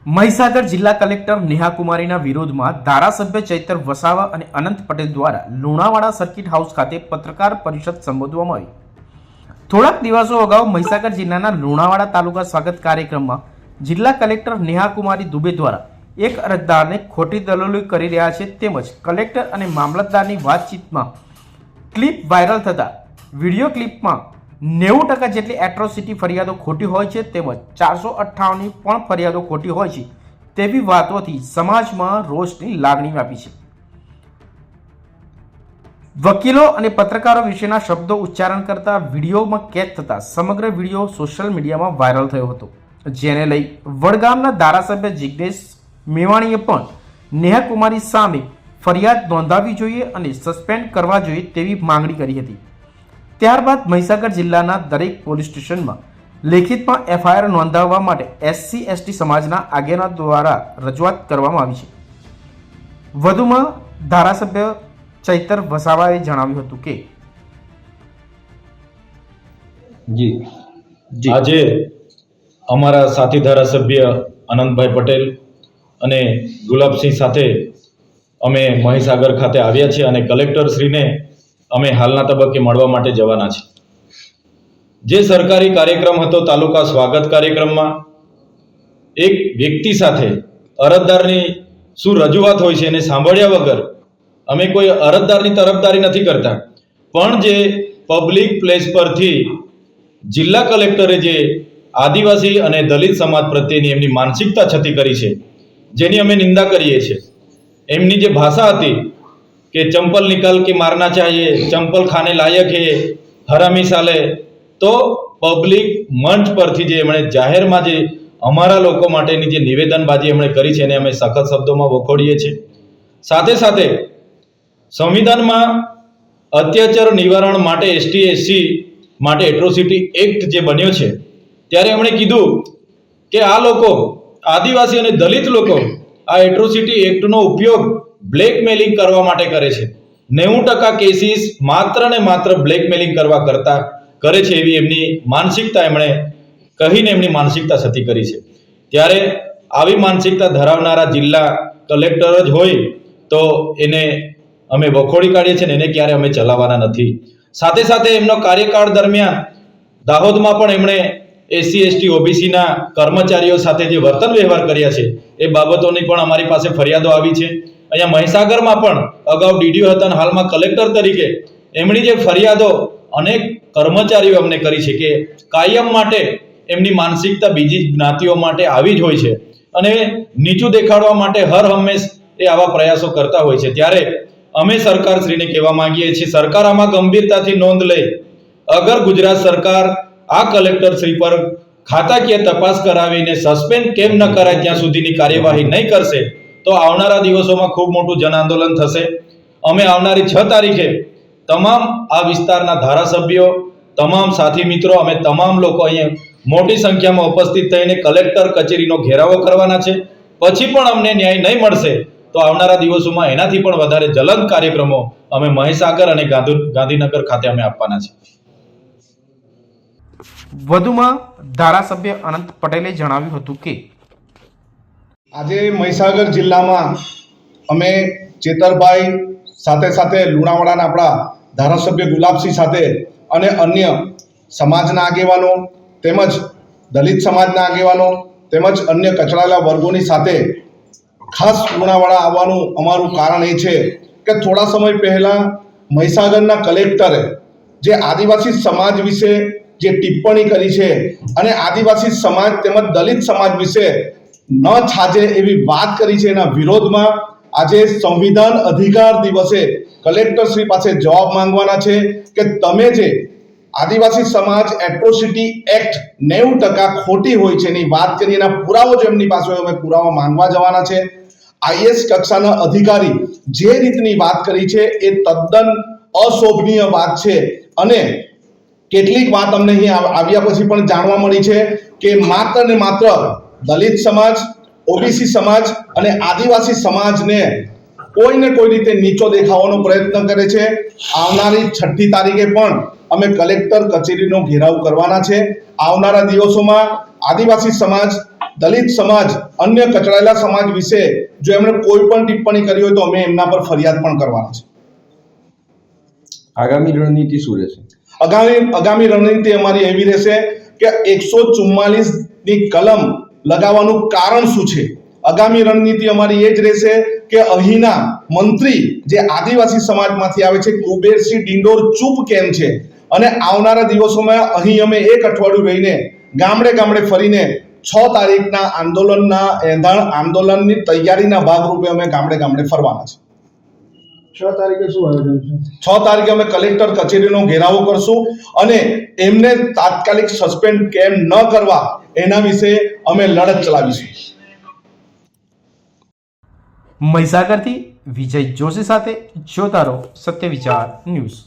મહીસાગર જિલ્લા કલેક્ટર નેહા કુમારીના વિરોધમાં ધારાસભ્ય ચૈતર વસાવા અને અનંત પટેલ દ્વારા લુણાવાડા સર્કિટ હાઉસ ખાતે પત્રકાર પરિષદ સંબોધવામાં આવી। થોડાક દિવસો અગાઉ મહીસાગર જિલ્લાના લુણાવાડા તાલુકા સ્વાગત કાર્યક્રમમાં જિલ્લા કલેક્ટર નેહા કુમારી દુબે દ્વારા એક અરજદારને ખોટી દલીલો કરી રહ્યા છે તેમજ કલેક્ટર અને મામલતદારની વાતચીતમાં ક્લિપ વાયરલ થતા વિડીયો ક્લિપમાં 90% જેટલી એટ્રોસિટી ફરિયાદો ખોટી હોય છે તેમજ 458ની પણ ફરિયાદો ખોટી હોય છે તેવી વાતોથી સમાજમાં રોષની લાગણી વ્યાપી છે। વકીલો અને પત્રકારો વિશેના શબ્દો ઉચ્ચારણ કરતા વિડીયોમાં કેદ થતા સમગ્ર વિડીયો સોશિયલ મીડિયામાં વાયરલ થયો હતો, જેને લઈ વડગામના ધારાસભ્ય જિગ્નેશ મેવાણીએ પણ નેહા કુમારી સામે ફરિયાદ નોંધાવવી જોઈએ અને સસ્પેન્ડ કરવા જોઈએ તેવી માંગણી કરી હતી। ત્યારબાદ મહીસાગર જિલ્લાના દરેક પોલીસ સ્ટેશનમાં લેખિતમાં એફઆઈઆર નોંધાવવા માટે SC/ST સમાજના આગેવાનો દ્વારા રજૂઆત કરવામાં આવી છે। વધુમાં ધારાસભ્ય ચૈતર વસાવાએ જણાવ્યું હતું કે આજે અમારા સાથી ધારાસભ્ય અનંતભાઈ પટેલ અને ગુલાબસિંહ સાથે અમે મહીસાગર ખાતે આવ્યા છીએ અને કલેક્ટરશ્રીને અમે હાલના તબક્કે મળવા માટે જવાના છે। જે સરકારી કાર્યક્રમ હતો તાલુકા સ્વાગત કાર્યક્રમમાં એક વ્યક્તિ સાથે અરજદારની શું રજૂઆત હોય છે એને સાંભળ્યા વગર અમે કોઈ અરજદારની તરફદારી નથી કરતા, પણ જે પબ્લિક પ્લેસ પરથી જિલ્લા કલેક્ટરે જે આદિવાસી અને દલિત સમાજ પ્રત્યેની એમની માનસિકતા છતી કરી છે, જેની અમે નિંદા કરીએ છીએ। એમની જે ભાષા હતી કે ચંપલ નિકાલ કે મારના चाहिए, ચંપલ ખાને લાયક હે, હરામી સાલે, તો પબ્લિક મંચ પરથી જે એમણે જાહેરમાં જે અમારા લોકો માટેની જે નિવેદનબાજી એમણે કરી છે એને અમે સખત શબ્દોમાં વખોડીએ છીએ। સાથે સાથે સંવિધાનમાં અત્યાચાર નિવારણ માટે ST/SC માટે એટ્રોસિટી એક્ટ જે બન્યો છે ત્યારે એમણે કીધું કે આ લોકો આદિવાસી અને દલિત લોકો આ એટ્રોસિટી એક્ટનો ઉપયોગ બ્લેકમેલિંગ કરવા માટે કરે છે। 90% કેસીસ માત્ર ને માત્ર બ્લેકમેલિંગ કરવા કરતા કરે છે એવી એમની માનસિકતા એમણે કહીને એમની માનસિકતા છતી કરી છે। ત્યારે આવી માનસિકતા ધરાવનારા જિલ્લા કલેક્ટર જ હોય તો એને અમે વખોડી કાઢીએ છીએ ને એને ક્યારે અમે ચલાવવાના નથી। સાથે સાથે એમનો કાર્યકાળ દરમિયાન દાહોદમાં પણ એમણે SC/ST OBCના કર્મચારીઓ સાથે જે વર્તન વ્યવહાર કર્યા છે એ બાબતોની પણ અમારી પાસે ફરિયાદો આવી છે। અહીંયા મહીસાગરમાં પણ અગાઉ DDO હતા અને હાલમાં કલેક્ટર તરીકે એમની જે ફરિયાદો અનેક કર્મચારીઓ અમને કરી છે કે કાયમ માટે એમની માનસિકતા બીજી જ્ઞાતિઓ માટે આવી જ હોય છે અને નીચું દેખાડવા માટે હર હંમેશ એ આવા પ્રયાસો કરતા હોય છે। ત્યારે અમે સરકારશ્રીને કહેવા માંગીએ છીએ, સરકાર આમાં ગંભીરતાથી નોંધ લે। અગર ગુજરાત સરકાર આ કલેક્ટરશ્રી પર ખાતાકીય તપાસ કરાવીને સસ્પેન્ડ કેમ ન કરાય ત્યાં સુધીની કાર્યવાહી નહીં કરશે તો આવનારા દિવસોમાં ખૂબ મોટું જન આંદોલન થશે। અમે આવનારી 6 તારીખે તમામ આ વિસ્તારના ધારાસભ્યો, તમામ સાથી મિત્રો, અમે તમામ લોકો અહીંયા મોટી સંખ્યામાં ઉપસ્થિત થઈને કલેક્ટર કચેરીનો ઘેરાવો કરવાના છે। પછી પણ અમને ન્યાય નહીં મળશે તો આવનારા દિવસોમાં એનાથી પણ વધારે જલદ કાર્યક્રમો અમે મહીસાગર અને ગાંધીનગર ખાતે અમે આપવાના છે। વધુમાં ધારાસભ્ય અનંત પટેલે જણાવ્યું હતું કે આજે મહીસાગર જિલ્લામાં અમે ચેતરભાઈ સાથે સાથે લુણાવાડાના આપણા ધારાસભ્ય ગુલાબસિંહ સાથે અને અન્ય સમાજના આગેવાનો તેમજ દલિત સમાજના આગેવાનો તેમજ અન્ય કચડાયેલા વર્ગોની સાથે ખાસ લુણાવાડા આવવાનું અમારું કારણ એ છે કે થોડા સમય પહેલાં મહીસાગરના કલેક્ટરે જે આદિવાસી સમાજ વિશે જે ટિપ્પણી કરી છે અને આદિવાસી સમાજ તેમજ દલિત સમાજ વિશે ન છાજે એવી વાત કરી છે, એના વિરોધમાં આજે સંવિધાન અધિકાર દિવસે કલેક્ટરશ્રી પાસે જવાબ માંગવાના છે કે તમે જે આદિવાસી સમાજ એટ્રોસિટી એક્ટ 90% ખોટી હોય છે એની વાત કરી, એના પુરાવો જો એમની પાસે હોય અમે પુરાવા માંગવા જવાના છે। IAS કક્ષાના અધિકારી જે રીતની વાત કરી છે એ તદ્દન અશોભનીય વાત છે અને કેટલીક વાત અમને અહીં આવ્યા પછી પણ જાણવા મળી છે કે માત્ર ને માત્ર દલિત સમાજ, OBC સમાજ અને આદિવાસી સમાજને કોઈને કોઈ રીતે નીચો દેખાવાનો પ્રયત્ન કરે છે। આવનારી 6મી તારીખે પણ અમે કલેક્ટર કચેરીનો ઘેરાવ કરવાના છે। આવનારા દિવસોમાં આદિવાસી સમાજ દલિત સમાજ, અન્ય કચડાયેલા સમાજ વિશે જો એમણે કોઈ પણ ટિપ્પણી કરી હોય તો અમે એમના પર ફરિયાદ પણ કરવાના છે. આગામી રણનીતિ શું રહેશે? આગામી રણનીતિ અમારી એવી રહેશે કે 144 ની કલમ લગાવવાનું કારણ શું છે. આગામી રણનીતિ અમારી એ જ રહેશે કે અહીંના મંત્રી જે આદિવાસી સમાજમાંથી આવે છે કુબેરસિંહ ડિંડોર ચૂપ કેમ છે, અને આવનારા દિવસોમાં અહીં અમે એક અઠવાડિયું રહીને ગામડે ગામડે ફરીને 6 તારીખના આંદોલનની તૈયારીના ભાગરૂપે અમે ગામડે ગામડે ફરવાના છે. 6 તારીખે શું આયોજન છે? 6 તારીખે અમે કલેક્ટર કચેરીનો ઘેરાવો કરશું અને એમને તાત્કાલિક સસ્પેન્ડ કેમ ન કરવા એના વિશે અમે લડત ચલાવીશું. મહીસાગરથી વિજય જોશી સાથે જોતા રહો સત્ય વિચાર ન્યૂઝ.